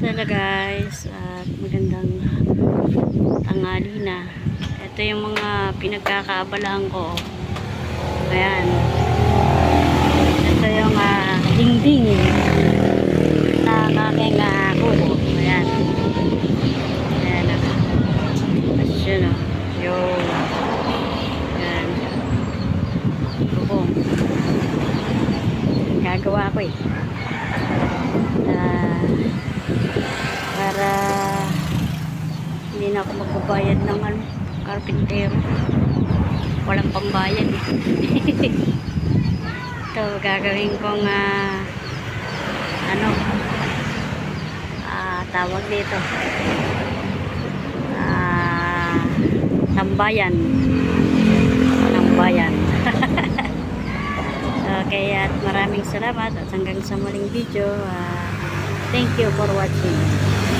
Hello guys, at magandang tanghali na. Ito yung mga pinagkakaabalahan ko. Ayan. Ito yung dingding na aking kubo. Ayan. Ayan na. Tapos yun o. Yung ayan. Kubo. Gagawa ko eh. Para hindi na ako magbabayad ng karpintero. Walang pambayad eh. Ito gagawin kong tawag dito tambayan. Okay, at maraming salamat at hanggang sa muling video. Thank you for watching.